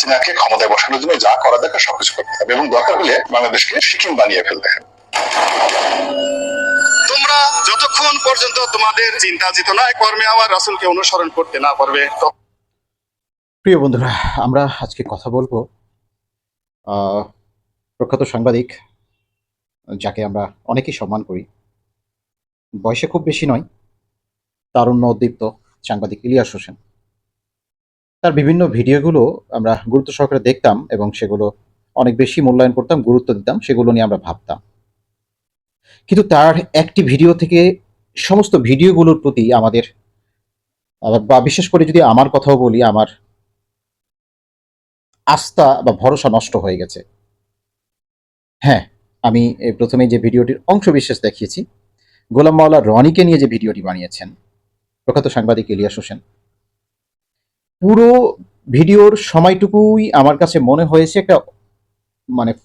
হাসিনাকে ক্ষমতায় বসানোর জন্য যা করা দরকার সবকিছু করতে হবে এবং দরকার হলে বাংলাদেশকে সিকিম বানিয়ে ফেলতে হবে। তোমরা যতক্ষণ পর্যন্ত তোমাদের চিন্তা চেতনায় কর্মে আমার রাসূলকে অনুসরণ করতে না পারবে। প্রিয় বন্ধুরা, আমরা আজকে কথা বলবো প্রখ্যাত সাংবাদিক, যাকে আমরা অনেকেই সম্মান করি, বয়সে খুব বেশি নয়, তারুণ্য উদ্দীপ্ত সাংবাদিক ইলিয়াস হোসেন। তার বিভিন্ন ভিডিওগুলো আমরা গুরুত্ব সহকারে দেখতাম এবং সেগুলো অনেক বেশি মূল্যায়ন করতাম, গুরুত্ব দিতাম, সেগুলো নিয়ে আমরা ভাবতাম। কিন্তু তার একটি ভিডিও থেকে সমস্ত ভিডিওগুলোর প্রতি আমাদের, বা বিশেষ করে যদি আমার কথাও বলি, আমার আস্থা বা ভরসা নষ্ট হয়ে গেছে। হ্যাঁ, আমি প্রথমেই যে ভিডিওটির অংশ বিশেষ দেখিয়েছি, গোলাম মাওলা রনিকে নিয়ে যে ভিডিওটি বানিয়েছেন প্রখ্যাত সাংবাদিক ইলিয়াস হোসেন, পুরো ভিডিওর সময়টুকুই আমার কাছে মনে হয়েছে একটা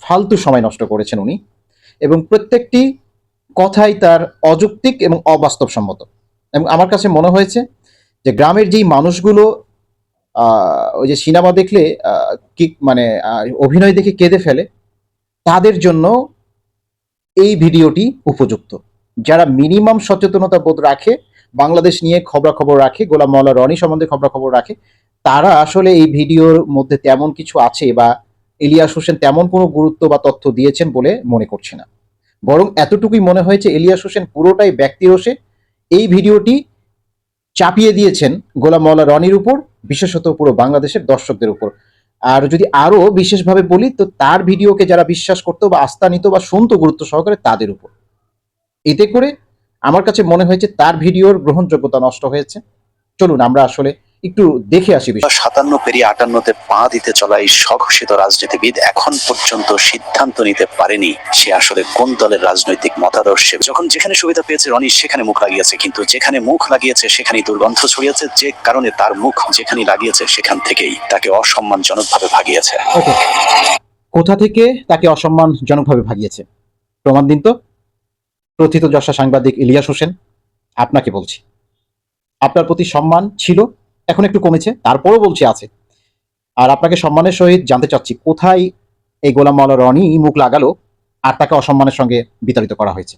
ফালতু সময় নষ্ট করেছেন উনি, এবং প্রত্যেকটি কথাই তার অযৌক্তিক এবং অবাস্তবসম্মত। এবং আমার কাছে মনে হয়েছে যে গ্রামের যেই মানুষগুলো ওই যে সিনেমা দেখলে কি অভিনয় দেখে কেঁদে ফেলে, তাদের জন্য এই ভিডিওটি উপযুক্ত। যারা মিনিমাম সচেতনতা বোধ রাখে, বাংলাদেশ নিয়ে খবরাখবর রাখে, গোলাম মাওলা রনি সম্বন্ধে খবরাখবর রাখে, তারা আসলে এই ভিডিওর মধ্যে তেমন কিছু আছে বা ইলিয়াস হোসেন তেমন কোনো গুরুত্ব বা তথ্য দিয়েছেন বলে মনে করছে না। বরং এতটুকুই মনে হয়েছে ইলিয়াস হোসেন পুরোটাই ব্যক্তিরোষে এই ভিডিওটি চাপিয়ে দিয়েছেন গোলাম মাওলা রনির উপর, বিশেষত পুরো বাংলাদেশের দর্শকদের উপর। আর যদি আরো বিশেষভাবে বলি, তো তার ভিডিওকে যারা বিশ্বাস করতো বা আস্থা নিত বা শুনতো গুরুত্ব সহকারে, তাদের উপর। এতে করে আমার কাছে মনে হয়েছে তার ভিডিওর গ্রহণযোগ্যতা নষ্ট হয়েছে। চলুন আমরা আসলে একটু দেখে আসি। 57 পেরিয়ে 58-তে পা দিতে চলা এই স্বঘোষিত রাজনীতিবিদ এখন পর্যন্ত সিদ্ধান্ত নিতে পারেনি সে আসলে কোন দলের রাজনৈতিক মতাদর্শে। যখন যেখানে সুবিধা পেয়েছে রনি সেখানে মুখ লাগিয়েছে, কিন্তু যেখানে মুখ লাগিয়েছে সেখানেই দুর্গন্ধ ছড়িয়েছে, যে কারণে তার মুখ যেখানে লাগিয়েছে সেখান থেকেই তাকে অসম্মানজনকভাবে ভাগিয়েছে। কোথা থেকে তাকে অসম্মানজনকভাবে ভাগিয়েছে প্রমাণ দিন তো। প্রথিতযশা সাংবাদিক ইলিয়াস হোসেন, আপনাকে বলছি, আপনার প্রতি সম্মান ছিল, এখন একটু কমেছে, তারপরও বলছি আছে। আর আপনাকে সম্মানের সহিত জানতে চাচ্ছি, কোথায় এই গোলাম মাওলা রনি মুখ লাগালো আর তাকে অসম্মানের সঙ্গে বিতাড়িত করা হয়েছে?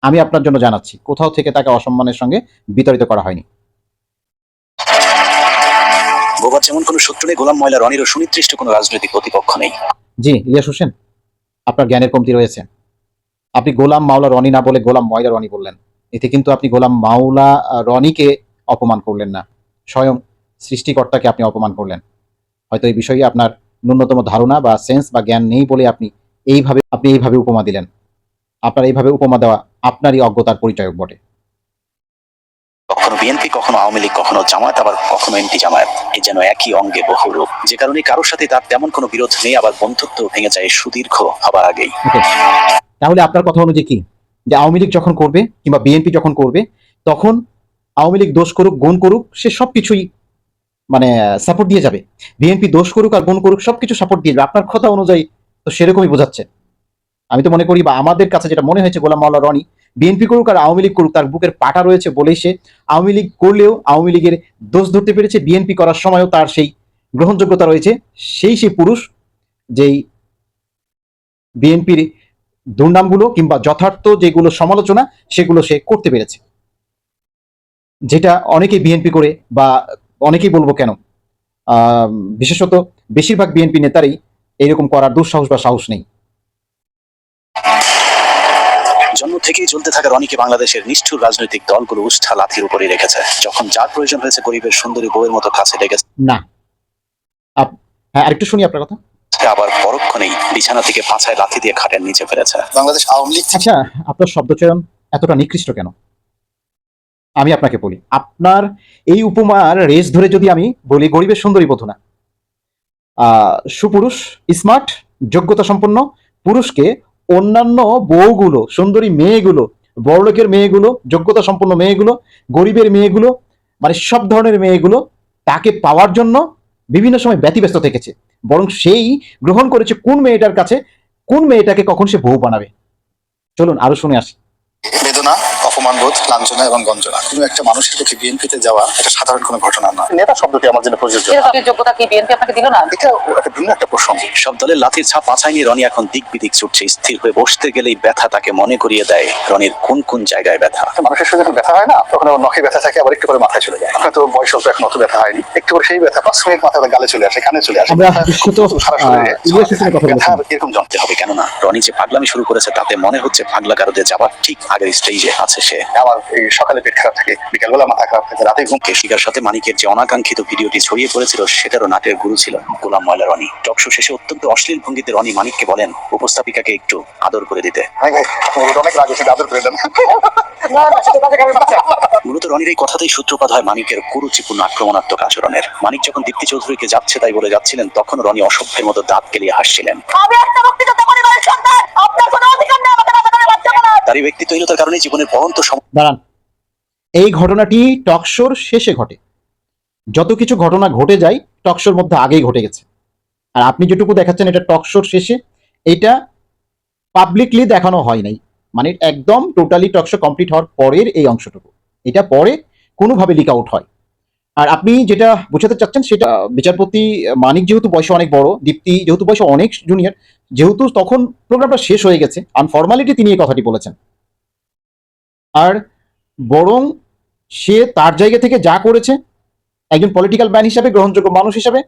আমি আপনার জন্য জানাচ্ছি, কোথাও থেকে তাকে অসম্মানের সঙ্গে বিতাড়িত করা হয়নি। বোবার যেমন কোনো সূত্র নেই, গোলাম মাওলা রনিরও সুনির্দিষ্ট কোনো রাজনৈতিক প্রতিপক্ষ নেই। জি ইলিয়াস হোসেন, আপনার জ্ঞানের কমতি রয়েছে। আপনি গোলাম মাওলা রনি না বলে গোলাম ময়লা রনি বললেন। এতে কিন্তু আপনি গোলাম মাওলা রনিকে অপমান করলেন না, স্বয়ং সৃষ্টিকর্তাকে আপনি অপমান করলেন। হয়তো এই বিষয়ে আপনার ন্যূনতম ধারণা বা সেন্স বা জ্ঞান নেই বলে আপনি এইভাবে উপমা দিলেন। আপনার এইভাবে উপমা দেওয়া আপনারই অজ্ঞতার পরিচয়ক বটে। কখনো বিএনপি, কখনো আওয়ামী লীগ, কখনো জামায়াত, আবার কখনো এনটি জামায়াত, এই যেন একই অঙ্গে বহু রূপ, যে কারণে কারোর সাথে তার তেমন কোনো বিরোধ নেই, আবার বন্ধুত্ব ভেঙে যায় সুদীর্ঘ হবার আগেই। তাহলে আপনার কথা অনুযায়ী কি, যে আওয়ামী লীগ যখন করবে কিংবা বিএনপি যখন করবে, তখন আওয়ামী লীগ দোষ করুক গুণ করুক সে সবকিছুই সাপোর্ট দিয়ে যাবে, বিএনপি দোষ করুক আর গুণ করুক সবকিছু সাপোর্ট দিয়ে যাবে? আপনার কথা অনুযায়ী তো সেরকমই বোঝাচ্ছে। আমি তো মনে করি, বা আমাদের কাছে যেটা মনে হয়েছে, গোলাম মাওলা রনি বিএনপি করুক আর আওয়ামী লীগ করুক, তার বুকের পাটা রয়েছে বলেই সে আওয়ামী লীগ করলেও আওয়ামী লীগের দোষ ধরতে পেরেছে, বিএনপি করার সময়ও তার সেই গ্রহণযোগ্যতা রয়েছে, সেই পুরুষ যেই বিএনপির দুর্নামগুলো কিংবা যথার্থ যেগুলো সমালোচনা সেগুলো সে করতে পেরেছে, যেটা অনেকেই বিএনপি করে, বা অনেকেই বলবো কেন, বিশেষত বেশিরভাগ বিএনপি নেতারই এইরকম করার দুঃসাহস বা সাহস নেই। জন্ম থেকেই চলতে থাকা রনিকে বাংলাদেশের নিষ্ঠুর রাজনৈতিক দলগুলো উষ্ঠা লাথির উপরে রেখেছে। যখন যার প্রয়োজন হয়েছে গরিবের সুন্দরী বউয়ের মতো কাছে লেগেছে না। হ্যাঁ, আরেকটু শুনি আপনার কথা। আবার পরক্ষণেই বিছানা থেকে পাছায় লাথি দিয়ে খাটের নিচে ফেলেছে। বাংলাদেশ আওয়ামী লীগ। আচ্ছা, আপনার শব্দচয়ন এতটা নিকৃষ্ট কেন? আমি আপনাকে বলি, আপনার এই উপমার রেস ধরে যদি আমি বলি, গরিবের সুন্দরী বধূ না, সুপুরুষ, স্মার্ট, যোগ্যতা সম্পন্ন পুরুষকে অন্যান্য বউগুলো, সুন্দরী মেয়েগুলো, বড়লোকের মেয়েগুলো, যোগ্যতা সম্পন্ন মেয়েগুলো, গরিবের মেয়েগুলো, সব ধরনের মেয়েগুলো তাকে পাওয়ার জন্য বিভিন্ন সময় ব্যতিব্যস্ত থেকেছে, বরং সেই গ্রহণ করেছে কোন মেয়েটার কাছে, কোন মেয়েটাকে কখন সে বউ বানাবে। চলুন আরো শুনে আসি। বেদনা, অপমানবোধ, লাঞ্ছনা এবং গঞ্জনা। কোনো একটা মানুষের পক্ষে বিএনপিতে যাওয়া এটা সাধারণ কোনো ঘটনা না। নেতা শব্দটি আমার জন্য প্রযোজ্য না। এর যোগ্যতা কি বিএনপি আপনাকে দিল না? এটা একটা ভিন্ন একটা প্রসঙ্গ। সব দলের লাঠির ছাপ মাথায় নিয়ে রনি এখন দিক বিদিক ছুটছে। স্থির হয়ে বসতে গেলেই ব্যথা তাকে মনে করিয়ে দেয় রনির কোন কোন জায়গায় ব্যথা। মানুষের সাথে যখন ব্যথা হয় না, তখন ওর নখে ব্যথা থাকে, আবার একটু করে মাথায় চলে যায়। আপনার তো বয়স অল্প, এখন অত ব্যথা হয়নি, একটু করে সেই ব্যথা 5 মিনিট মাথায় গালে চলে আসে, কানে চলে আসে। আমরা বিশেষত সারা শরীরে ইলিয়াস হোসেনের কথা ব্যথা বলছি। এরকম জানতে হবে কেননা রনি যে পাগলামি শুরু করেছে তাতে মনে হচ্ছে পাগলা গারদে যাবার ঠিক আগের স্টেজে আছে সে। আমার এই সকালে পেট খারাপ থাকে, বিকালবেলা মাথা খারাপ থাকে, রাতে ঘুম। কেশিকার সাথে মানিকের যে অনাকাঙ্ক্ষিত ভিডিওটি ছড়িয়ে পড়েছিল সেটারও নাটের গুরু ছিল গোলাম ময়লা রনি। টকশো শেষে অত্যন্ত অশ্লীল ভঙ্গিতে রনি মানিককে বলেন উপস্থাপিকাকে একটু আদর করে দিতে। ভাই ভাই, আপনার অনেক রাগ হচ্ছে, আদর করে দেন। মূলত রনির এই কথাতেই সূত্রপাত হয় মানিকের কুরুচিপূর্ণ আক্রমণাত্মক আচরণের। মানিক যখন দীপ্তি চৌধুরীকে যাচ্ছে তাই বলে যাচ্ছিলেন, তখন রনি অসভ্যের মতো দাঁত কেলিয়ে হাসছিলেন। আমি একটা মুক্তিযোদ্ধা পরিবারের সন্তান, আপনার কোনো অধিকার নেই আমাকে রাজাকারের বাচ্চা বলার। তার এই ব্যক্তিত্বহীনতার কারণে জীবনের পরন্ত দাঁড়ান, এই ঘটনাটি টকশোর শেষে ঘটে। যত কিছু ঘটনা ঘটে যায় টকশোর মধ্যে আগেই ঘটে গেছে। আর আপনি যেটুকু দেখাচ্ছেন এটা টকশোর শেষে, এটা পাবলিকলি দেখানো হয় নাই। মানে একদম টোটালি টকশো কমপ্লিট হওয়ার পরের এই অংশটুকু, এটা পরে কোনোভাবে লিক আউট হয়। আর আপনি যেটা বোঝাতে চাচ্ছেন সেটা, বিচারপতি মানিক যেহেতু বয়সে অনেক বড়, দীপ্তি যেহেতু বয়সে অনেক জুনিয়র, যেহেতু তখন প্রোগ্রামটা শেষ হয়ে গেছে, আনফর্মালিটি তিনি এই কথাটি বলেছেন। আর বরং সে তার জায়গা থেকে যা করেছে একজন পলিটিক্যাল ম্যান হিসাবে, গ্রহণযোগ্য মানুষ হিসাবে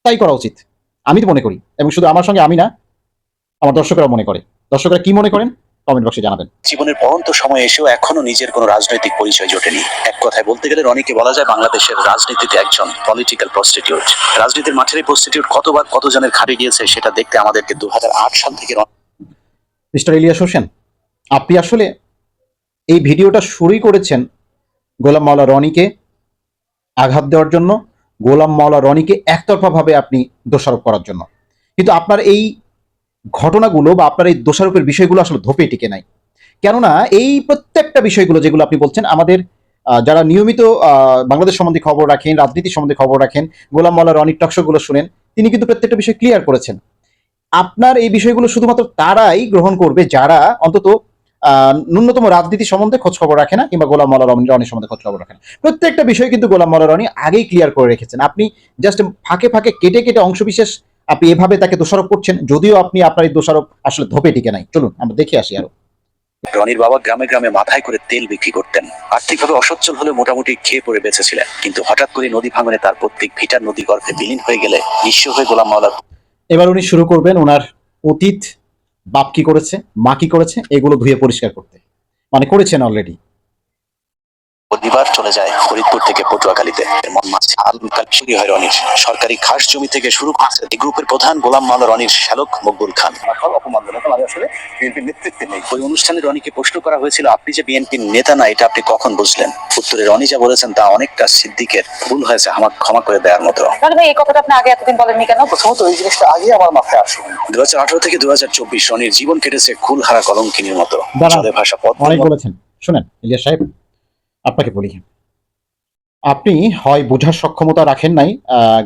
তাই করা উচিত আমি তো মনে করি। এবং শুধু আমার সঙ্গে আমি না, আমার দর্শকরা মনে করে। দর্শকরা কি মনে করেন কমেন্ট বক্সে জানাবেন। জীবনের পরন্ত সময় এসেও এখনো নিজের কোনো রাজনৈতিক পরিচয় জোটেনি। এক কথায় বলতে গেলে রনিকে বলা যায় বাংলাদেশের রাজনীতিতে একজন পলিটিক্যাল প্রস্টিটিউট। রাজনীতির মাঠের এই প্রস্টিটিউট কতবার কতজনের খাটে গিয়েছে সেটা দেখতে আমাদেরকে 2008 সাল থেকে মিস্টার ইলিয়াস হোসেন, আপনি আসলে এই ভিডিওটা শুরুই করেছেন গোলাম মাওলা রনিকে আঘাত দেওয়ার জন্য, গোলাম মাওলা রনিকে একতরফাভাবে আপনি দোষারোপ করার জন্য। কিন্তু আপনার এই ঘটনাগুলো বা আপনার এই দোষারোপের বিষয়গুলো আসলে ধোপে টিকে নাই। কেননা এই প্রত্যেকটা বিষয়গুলো যেগুলো আপনি বলছেন, আমাদের যারা নিয়মিত বাংলাদেশ সম্বন্ধে খবর রাখেন, রাজনীতি সম্বন্ধে খবর রাখেন, গোলাম মাওলা রনির টকশোগুলো শুনেন, তিনি কিন্তু প্রত্যেকটা বিষয় ক্লিয়ার করেছেন। আপনার এই বিষয়গুলো শুধুমাত্র তারাই গ্রহণ করবে যারা অন্তত ন্যূনতম রাজনীতি সম্বন্ধে খোঁজ খবর রাখে না, কিংবা গোলাম মাওলা রনির সম্বন্ধে খোঁজ খবর রাখে না। প্রত্যেকটা বিষয় কিন্তু গোলাম মাওলা রনি আগেই ক্লিয়ার করে রেখেছেন। আপনি জাস্ট ফাঁকে ফাঁকে কেটে কেটে অংশবিশেষ আপনি এভাবে তাকে দোষারোপ করছেন, যদিও আপনি আপনার এই দোষারোপ আসলে ধোপে টিকে নাই। চলুন আমরা দেখে আসি আরো। রনির বাবা গ্রামে গ্রামে মাথায় করে তেল বিক্রি করতেন। আর্থিকভাবে অসচ্ছল হলে মোটামুটি খেয়ে পড়ে বেঁচেছিলেন। কিন্তু হঠাৎ করে নদী ভাঙনে তার প্রত্যেক ভিটার নদী গর্ভে বিলীন হয়ে গেলে নিঃস্ব হয়ে গোলাম মাওলার এবার উনি শুরু করবেন ওনার অতীত, বাপ কি করেছে, মা কি করেছে, এগুলো ধুয়ে পরিষ্কার করতে, মানে করেছেন অলরেডি। পরিবার চলে যায় ফরিদপুর থেকে পটুয়াখালীতে। মন মাছে শুরু হয় রনির সরকারি খাস জমি থেকে শুরু করেছে এই গ্রুপের প্রধান গোলাম মাওলা রনির শ্যালক মকবুল খান। অপমানজনক, আমি আসলে বিএনপির নেতৃত্বে নেই। ওই অনুষ্ঠানে রনিকে প্রশ্ন করা হয়েছিল, আপনি যে বিএনপির নেতা না এটা আপনি কখন বুঝলেন? উত্তরে রনি যা বলেছেন তা অনেকটা সিদ্দিকের ভুল হয়েছে আমার ক্ষমা করে দেওয়ার মতো। রনি ভাই, এই কথাটা আপনি আগে এতদিন বলেননি কেন? প্রথমত এই জিনিসটা আগে আমার মাথায় আসে। 2018 থেকে 2024 রনির জীবন কেটেছে কুলহারা কলঙ্কিনীর মতো। দাঁড়ান, জলে ভাষা পথ অনেক বলেছেন। শুনেন ইলিয়াস সাহেব, আপনাকে বলি, আপনি হয় বোঝার সক্ষমতা রাখেন নাই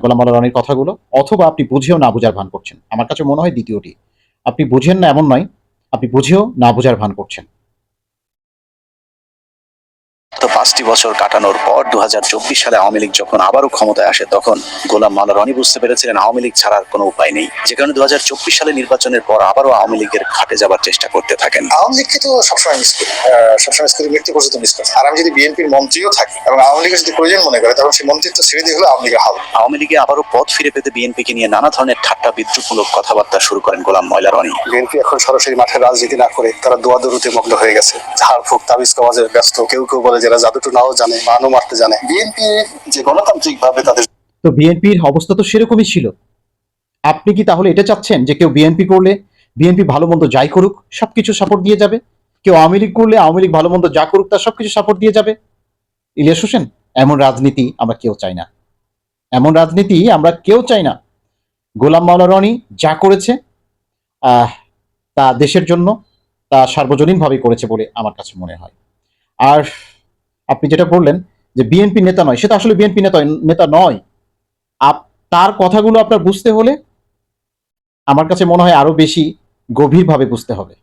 গোলাম মাওলা রনির কথাগুলো, অথবা আপনি বুঝেও না বোঝার ভান করছেন। আমার কাছে মনে হয় দ্বিতীয়টি। আপনি বুঝেন না এমন নয়, আপনি বুঝেও না বোঝার ভান করছেন। তো 5টি বছর কাটানোর পর 2024 সালে আওয়ামী লীগ যখন আবারও ক্ষমতায় আসে, তখন গোলাম মাওলা রনি বুঝতে পেরেছিলেন আওয়ামী লীগ ছাড়ার কোনো উপায় নেই। যে কারণে 2024 সালে নির্বাচনের পর আবারও আওয়ামী লীগের খাটে যাবার চেষ্টা করতে থাকেন। আওয়ামী লীগকে তো সবসময় মিস করি, সবসময় মিস করি, মৃত্যু পর্যন্ত মিস করি। আর আমি যদি বিএনপির মন্ত্রীও থাকি এবং আওয়ামী লীগের যদি প্রয়োজন মনে করে, তখন সেই মন্ত্রিত্ব ছেড়ে দিয়ে হলো আওয়ামী লীগের হাল। আওয়ামী লীগে আবারও পথ ফিরে পেতে বিএনপিকে নিয়ে নানা ধরনের ঠাট্টা বিদ্রুপমূলক কথাবার্তা শুরু করেন গোলাম ময়লা রনি। বিএনপি এখন সরাসরি মাঠে রাজনীতি না করে তারা দোয়াদরুতে মগ্ন হয়ে গেছে, ঝাড়ফুঁক তাবিজ কওয়াজে ব্যস্ত। কেউ কেউ বলে যারা জাদুটু নাও জানে, বানও মারতে জানে। বিএনপি যে গণতান্ত্রিক ভাবে তাদের, তো বিএনপির অবস্থা তো সেরকমই ছিল। আপনি কি তাহলে এটা চাচ্ছেন যে কেউ বিএনপি করলে বিএনপি ভালো মন্দ যাই করুক সবকিছু সাপোর্ট দিয়ে যাবে, কেউ আওয়ামী লীগ করলে আওয়ামী লীগ ভালো মন্দ যা করুক তার সবকিছু সাপোর্ট দিয়ে যাবে? ইলিয়াস হোসেন, এমন রাজনীতি আমরা কেউ চাই না, এমন রাজনীতি আমরা কেউ চাই না। গোলাম মাওলা রনি যা করেছে তা দেশের জন্য, তা সার্বজনীনভাবে করেছে বলে আমার কাছে মনে হয়। আর আপনি যেটা বললেন যে বিএনপি নেতা নয়, সেটা আসলে বিএনপি নেতা নয়। তার কথাগুলো আপনার বুঝতে হলে আমার কাছে মনে হয় আরো বেশি গভীরভাবে বুঝতে হবে।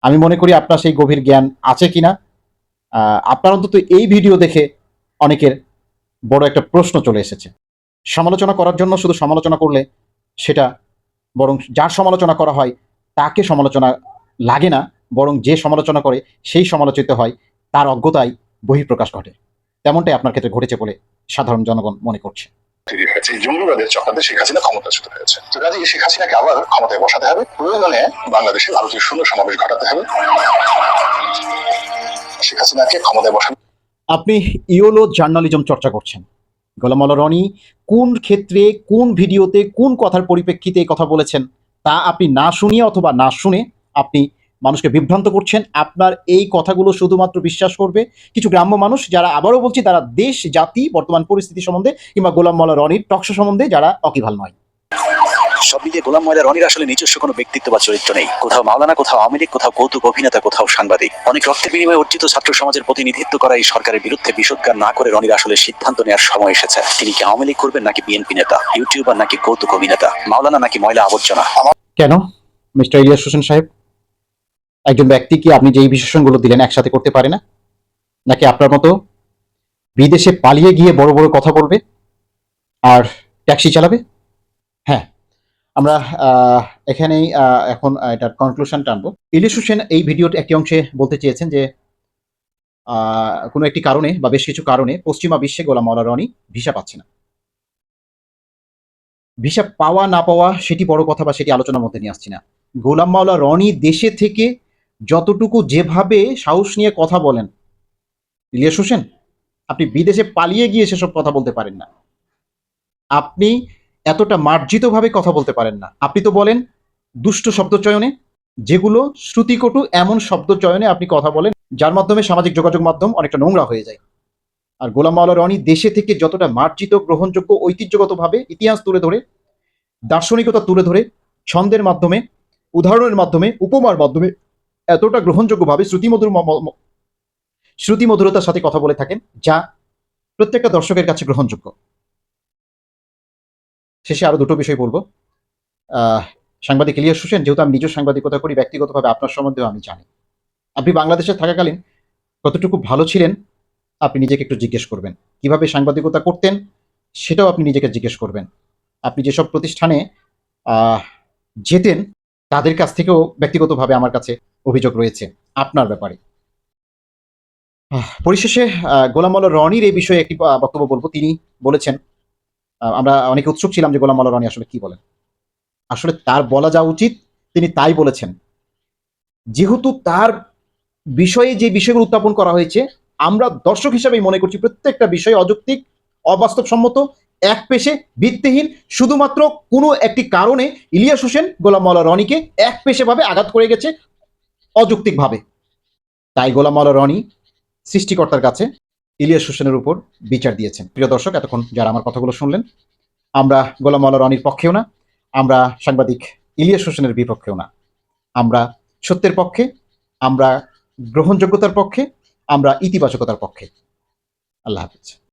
আমি মনে করি আপনার সেই গভীর জ্ঞান আছে কিনা আপনার অন্তত এই ভিডিও দেখে অনেকের বড় একটা প্রশ্ন চলে এসেছে। সমালোচনা করার জন্য শুধু সমালোচনা করলে সেটা বরং যার সমালোচনা করা হয় তাকে সমালোচনা লাগে না, বরং যে সমালোচনা করে সেই সমালোচিত হয়, তার অজ্ঞতায় বহিঃপ্রকাশ ঘটে। তেমনটাই আপনার ক্ষেত্রে ঘটেছে বলে সাধারণ জনগণ মনে করছে। তৈরি হয়েছে এই জঙ্গিবাদের চক্রান্তে শেখ হাসিনা ক্ষমতাচ্যুত হয়েছে। তো কাজে শেখ হাসিনাকে আবার ক্ষমতায় বসাতে হবে, প্রয়োজনে বাংলাদেশে ভারতীয় শূন্য সমাবেশ ঘটাতে হবে, শেখ হাসিনাকে ক্ষমতায় বসানো। আপনি ইওলো জার্নালিজম চর্চা করছেন। গোলাম মাওলা রনি কোন ক্ষেত্রে, কোন ভিডিওতে, কোন কথার পরিপ্রেক্ষিতে এই কথা বলেছেন তা আপনি না শুনিয়ে অথবা না শুনে আপনি মানুষকে বিভ্রান্ত করছেন। আপনার এই কথাগুলো শুধুমাত্র বিশ্বাস করবে কিছু গ্রাম্য মানুষ, যারা, আবারও বলছি, তারা দেশ, জাতি, বর্তমান পরিস্থিতি সম্বন্ধে কিংবা গোলাম মাওলা রনির টকশো সম্বন্ধে যারা অকিভাল নয়। সব মিলিয়ে গোলাম মাওলা রনির আসলে নিজস্ব কোনো ব্যক্তিত্ব বা চরিত্র নেই। কোথাও মাওলানা, কোথাও আওয়ামী লীগ, কোথাও কৌতুক অভিনেতা, কোথাও সাংবাদিক। অনেক রক্তের বিনিময়ে অর্জিত ছাত্র সমাজের প্রতিনিধিত্ব করা এই সরকারের বিরুদ্ধে বিষোদ্গার না করে রনির আসলে সিদ্ধান্ত নেওয়ার সময় এসেছে। তিনি কি আওয়ামী লীগ করবেন, নাকি বিএনপি নেতা, ইউটিউবার, নাকি কৌতুক অভিনেতা, মাওলানা নাকি ময়লা আবর্জনা? কেন মিস্টার ইলিয়াস হোসেন সাহেব, একজন ব্যক্তি কি আপনি যেই বিশেষণগুলো দিলেন একসাথে করতে পারে না? নাকি আপনার মতো বিদেশে পালিয়ে গিয়ে বড় বড় কথা বলবে আর ট্যাক্সি চালাবে? হ্যাঁ, আমরা এখানেই এখন এটার কনক্লুশন টানবো। ইলিয়াস হোসেন এই ভিডিওর একটি অংশে বলতে চেয়েছেন যে কোনো একটি কারণে বা বেশ কিছু কারণে পশ্চিমা বিশ্বে গোলাম মাওলা রনি ভিসা পাচ্ছে না। ভিসা পাওয়া না পাওয়া সেটি বড় কথা বা সেটি আলোচনার মধ্যে নিয়ে আসছি না। গোলাম মাওলা রনি দেশে থেকে যতটুকু যেভাবে সাহস নিয়ে কথা বলেন, ইলিয়াস হোসেন, আপনি বিদেশে পালিয়ে গিয়ে সেসব কথা বলতে পারেন না। আপনি এতটা মার্জিতভাবে কথা বলতে পারেন না। আপনি তো বলেন দুষ্ট শব্দ চয়নে, যেগুলো শ্রুতিকটু এমন শব্দ চয়নে আপনি কথা বলেন যার মাধ্যমে সামাজিক যোগাযোগ মাধ্যম অনেকটা নোংরা হয়ে যায়। আর গোলাম মাওলা রনি দেশে থেকে যতটা মার্জিত, গ্রহণযোগ্য, ঐতিহ্যগতভাবে ইতিহাস তুলে ধরে, দার্শনিকতা তুলে ধরে, ছন্দের মাধ্যমে, উদাহরণের মাধ্যমে, উপমার মাধ্যমে এতটা গ্রহণযোগ্যভাবে শ্রুতিমধুরতার সাথে কথা বলে থাকেন যা প্রত্যেকটা দর্শকের কাছে গ্রহণযোগ্য। শেষে আরো দুটো বিষয় বলবো। সাংবাদিক ইলিয়াস হোসেন, যেহেতু আমি নিজেও সাংবাদিকতা করি, ব্যক্তিগতভাবে আপনার সম্বন্ধেও আমি জানি। আপনি বাংলাদেশে থাকাকালীন কতটুকু ভালো ছিলেন আপনি নিজেকে একটু জিজ্ঞেস করবেন। কিভাবে সাংবাদিকতা করতেন সেটাও আপনি নিজেকে জিজ্ঞেস করবেন। আপনি যেসব প্রতিষ্ঠানে যেতেন তাদের কাছ থেকেও ব্যক্তিগতভাবে আমার কাছে অভিযোগ রয়েছে আপনার ব্যাপারে। পরিশেষে গোলাম মাওলা রনির এই বিষয়ে একটি বক্তব্য বলবো। তিনি বলেছেন, আমরা অনেকে উৎসুক ছিলাম যে গোলাম মাওলা রনি আসলে কি বলেন। আসলে তার বলা যা উচিত তিনি তাই বলেছেন। যেহেতু তার বিষয়ে যে বিষয়গুলো উত্থাপন করা হয়েছে, আমরা দর্শক হিসাবেই মনে করছি প্রত্যেকটা বিষয় অযৌক্তিক, অবাস্তবসম্মত, একপেশে, ভিত্তিহীন। শুধুমাত্র কোনো একটি কারণে ইলিয়াস হোসেন গোলাম মাওলা রনিকে একপেশেভাবে আঘাত করে গেছে অযৌক্তিকভাবে। তাই গোলাম মাওলা রনি সৃষ্টিকর্তার কাছে ইলিয়াস হোসেনের উপর বিচার দিয়েছেন। প্রিয় দর্শক, এতক্ষণ যারা আমার কথাগুলো শুনলেন, আমরা গোলাম মাওলা রনির পক্ষেও না, আমরা সাংবাদিক ইলিয়াস হোসেনের বিপক্ষেও না। আমরা সত্যের পক্ষে, আমরা গ্রহণযোগ্যতার পক্ষে, আমরা ইতিবাচকতার পক্ষে। আল্লাহ হাফিজ।